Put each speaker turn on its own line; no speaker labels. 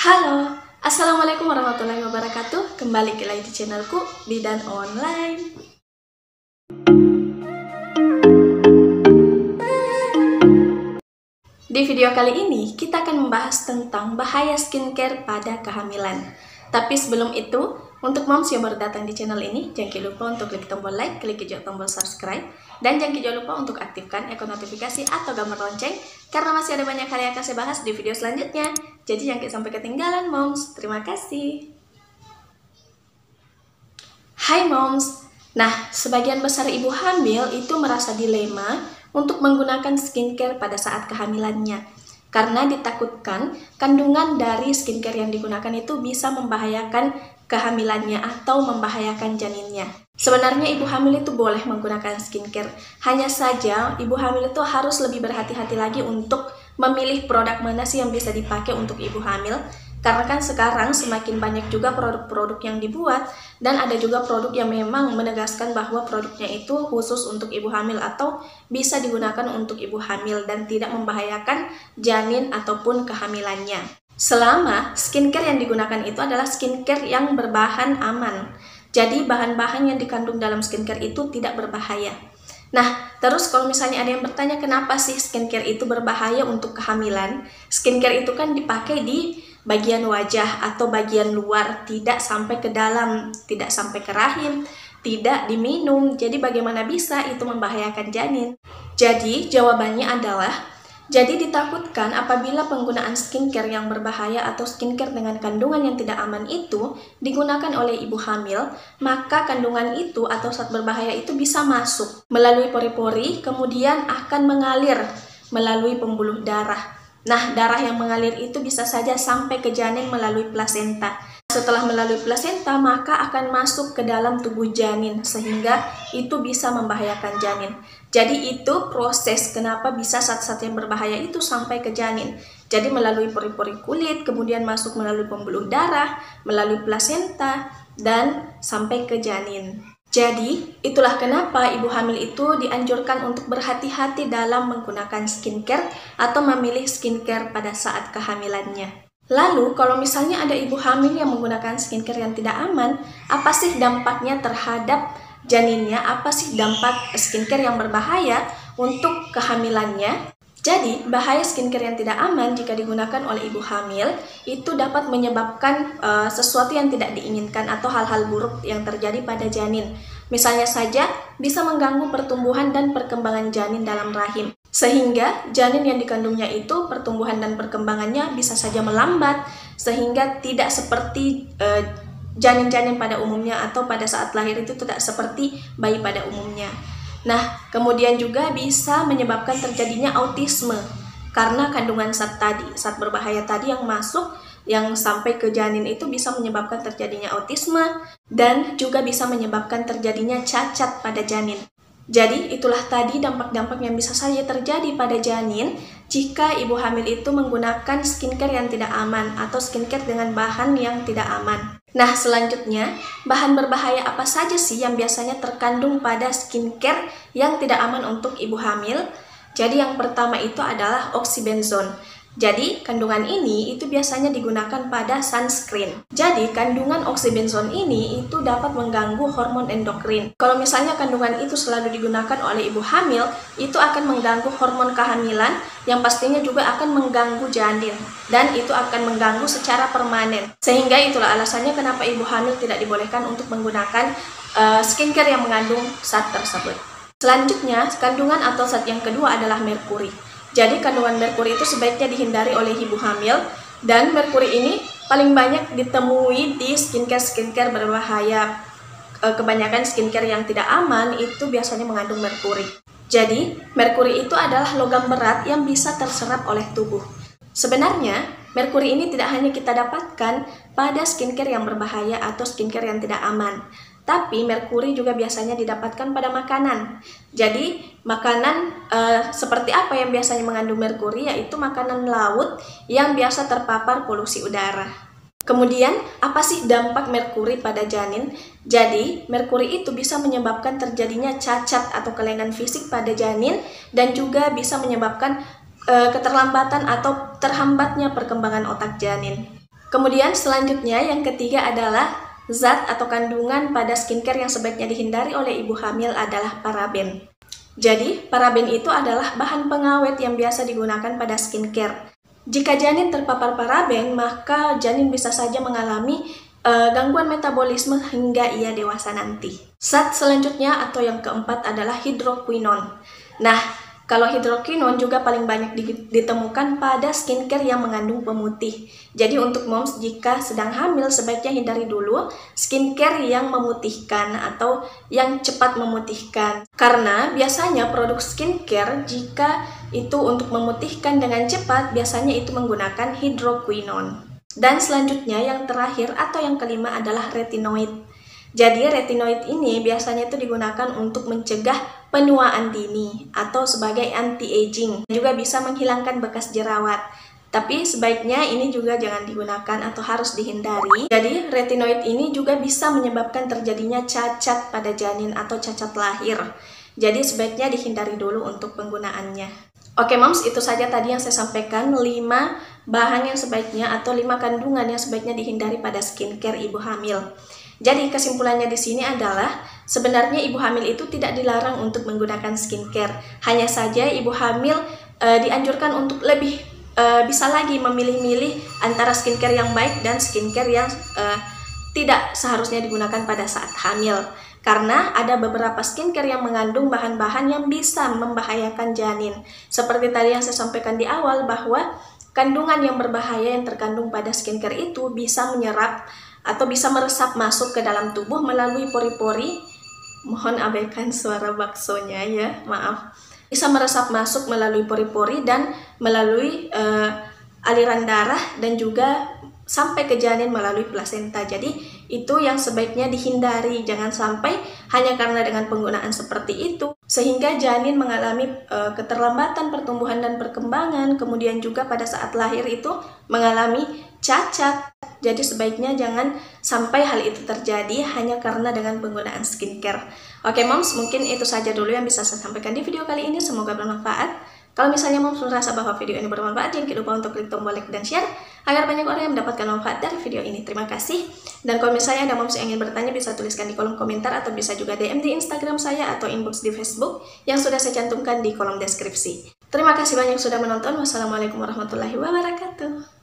Halo, Assalamualaikum warahmatullahi wabarakatuh. Kembali lagi di channelku Bidan Online. Di video kali ini kita akan membahas tentang bahaya skincare pada kehamilan. Tapi sebelum itu, untuk moms yang baru datang di channel ini, jangan lupa untuk klik tombol like, klik juga tombol subscribe, dan jangan lupa untuk aktifkan ikon notifikasi atau gambar lonceng, karena masih ada banyak hal yang akan saya bahas di video selanjutnya. Jadi jangan sampai ketinggalan moms. Terima kasih. Hai moms. Nah, sebagian besar ibu hamil itu merasa dilema untuk menggunakan skincare pada saat kehamilannya. Karena ditakutkan kandungan dari skincare yang digunakan itu bisa membahayakan kehamilannya atau membahayakan janinnya. Sebenarnya ibu hamil itu boleh menggunakan skincare. Hanya saja ibu hamil itu harus lebih berhati-hati lagi untuk memilih produk mana sih yang bisa dipakai untuk ibu hamil. Karena kan sekarang semakin banyak juga produk-produk yang dibuat, dan ada juga produk yang memang menegaskan bahwa produknya itu khusus untuk ibu hamil atau bisa digunakan untuk ibu hamil dan tidak membahayakan janin ataupun kehamilannya. Selama skincare yang digunakan itu adalah skincare yang berbahan aman. Jadi bahan-bahan yang dikandung dalam skincare itu tidak berbahaya. Nah, terus kalau misalnya ada yang bertanya kenapa sih skincare itu berbahaya untuk kehamilan? Skincare itu kan dipakai di bagian wajah atau bagian luar, tidak sampai ke dalam, tidak sampai ke rahim, tidak diminum. Jadi bagaimana bisa itu membahayakan janin? Jadi jawabannya adalah, jadi ditakutkan apabila penggunaan skincare yang berbahaya atau skincare dengan kandungan yang tidak aman itu digunakan oleh ibu hamil, maka kandungan itu atau zat berbahaya itu bisa masuk melalui pori-pori, kemudian akan mengalir melalui pembuluh darah. Nah, darah yang mengalir itu bisa saja sampai ke janin melalui plasenta. Setelah melalui plasenta, maka akan masuk ke dalam tubuh janin, sehingga itu bisa membahayakan janin. Jadi itu proses kenapa bisa zat-zat yang berbahaya itu sampai ke janin. Jadi melalui pori-pori kulit, kemudian masuk melalui pembuluh darah, melalui plasenta, dan sampai ke janin. Jadi, itulah kenapa ibu hamil itu dianjurkan untuk berhati-hati dalam menggunakan skincare atau memilih skincare pada saat kehamilannya. Lalu, kalau misalnya ada ibu hamil yang menggunakan skincare yang tidak aman, apa sih dampaknya terhadap janinnya? Apa sih dampak skincare yang berbahaya untuk kehamilannya? Jadi, bahaya skincare yang tidak aman jika digunakan oleh ibu hamil itu dapat menyebabkan sesuatu yang tidak diinginkan atau hal-hal buruk yang terjadi pada janin. Misalnya saja, bisa mengganggu pertumbuhan dan perkembangan janin dalam rahim. Sehingga janin yang dikandungnya itu pertumbuhan dan perkembangannya bisa saja melambat, sehingga tidak seperti janin-janin pada umumnya atau pada saat lahir itu tidak seperti bayi pada umumnya. Nah, kemudian juga bisa menyebabkan terjadinya autisme karena kandungan zat berbahaya tadi yang masuk, yang sampai ke janin itu bisa menyebabkan terjadinya autisme dan juga bisa menyebabkan terjadinya cacat pada janin. Jadi, itulah tadi dampak-dampak yang bisa saja terjadi pada janin jika ibu hamil itu menggunakan skincare yang tidak aman atau skincare dengan bahan yang tidak aman. Nah, selanjutnya, bahan berbahaya apa saja sih yang biasanya terkandung pada skincare yang tidak aman untuk ibu hamil? Jadi, yang pertama itu adalah oxybenzone. Jadi, kandungan ini itu biasanya digunakan pada sunscreen. Jadi, kandungan oxybenzone ini itu dapat mengganggu hormon endokrin. Kalau misalnya kandungan itu selalu digunakan oleh ibu hamil, itu akan mengganggu hormon kehamilan yang pastinya juga akan mengganggu janin. Dan itu akan mengganggu secara permanen. Sehingga itulah alasannya kenapa ibu hamil tidak dibolehkan untuk menggunakan skincare yang mengandung zat tersebut. Selanjutnya, kandungan atau zat yang kedua adalah merkuri. Jadi kandungan merkuri itu sebaiknya dihindari oleh ibu hamil, dan merkuri ini paling banyak ditemui di skincare berbahaya. Kebanyakan skincare yang tidak aman itu biasanya mengandung merkuri. Jadi, merkuri itu adalah logam berat yang bisa terserap oleh tubuh. Sebenarnya, merkuri ini tidak hanya kita dapatkan pada skincare yang berbahaya atau skincare yang tidak aman, tapi merkuri juga biasanya didapatkan pada makanan. Jadi, makanan seperti apa yang biasanya mengandung merkuri, yaitu makanan laut yang biasa terpapar polusi udara. Kemudian, apa sih dampak merkuri pada janin? Jadi, merkuri itu bisa menyebabkan terjadinya cacat atau kelainan fisik pada janin dan juga bisa menyebabkan keterlambatan atau terhambatnya perkembangan otak janin. Kemudian selanjutnya yang ketiga adalah zat atau kandungan pada skincare yang sebaiknya dihindari oleh ibu hamil adalah paraben. Jadi, paraben itu adalah bahan pengawet yang biasa digunakan pada skincare. Jika janin terpapar paraben, maka janin bisa saja mengalami gangguan metabolisme hingga ia dewasa nanti. Zat selanjutnya atau yang keempat adalah hidroquinon. Nah, kalau hidroquinon juga paling banyak ditemukan pada skincare yang mengandung pemutih. Jadi untuk moms jika sedang hamil sebaiknya hindari dulu skincare yang memutihkan atau yang cepat memutihkan. Karena biasanya produk skincare jika itu untuk memutihkan dengan cepat biasanya itu menggunakan hidroquinon. Dan selanjutnya yang terakhir atau yang kelima adalah retinoid. Jadi retinoid ini biasanya itu digunakan untuk mencegah penuaan dini atau sebagai anti-aging. Juga bisa menghilangkan bekas jerawat. Tapi sebaiknya ini juga jangan digunakan atau harus dihindari. Jadi retinoid ini juga bisa menyebabkan terjadinya cacat pada janin atau cacat lahir. Jadi sebaiknya dihindari dulu untuk penggunaannya. Oke moms, itu saja tadi yang saya sampaikan 5 bahan yang sebaiknya atau 5 kandungan yang sebaiknya dihindari pada skincare ibu hamil. Jadi kesimpulannya di sini adalah sebenarnya ibu hamil itu tidak dilarang untuk menggunakan skincare. Hanya saja ibu hamil dianjurkan untuk lebih bisa lagi memilih-milih antara skincare yang baik dan skincare yang tidak seharusnya digunakan pada saat hamil. Karena ada beberapa skincare yang mengandung bahan-bahan yang bisa membahayakan janin. Seperti tadi yang saya sampaikan di awal bahwa kandungan yang berbahaya yang terkandung pada skincare itu bisa menyerap atau bisa meresap masuk ke dalam tubuh melalui pori-pori. Mohon abaikan suara baksonya ya, maaf. Bisa meresap masuk melalui pori-pori dan melalui aliran darah dan juga sampai ke janin melalui plasenta. Jadi itu yang sebaiknya dihindari. Jangan sampai hanya karena dengan penggunaan seperti itu sehingga janin mengalami keterlambatan pertumbuhan dan perkembangan, kemudian juga pada saat lahir itu mengalami cacat. Jadi sebaiknya jangan sampai hal itu terjadi hanya karena dengan penggunaan skincare. Oke moms, mungkin itu saja dulu yang bisa saya sampaikan di video kali ini. Semoga bermanfaat. Kalau misalnya moms merasa bahwa video ini bermanfaat, jangan lupa untuk klik tombol like dan share agar banyak orang yang mendapatkan manfaat dari video ini. Terima kasih. Dan kalau misalnya ada moms yang ingin bertanya, bisa tuliskan di kolom komentar atau bisa juga DM di Instagram saya atau inbox di Facebook yang sudah saya cantumkan di kolom deskripsi. Terima kasih banyak sudah menonton. Wassalamualaikum warahmatullahi wabarakatuh.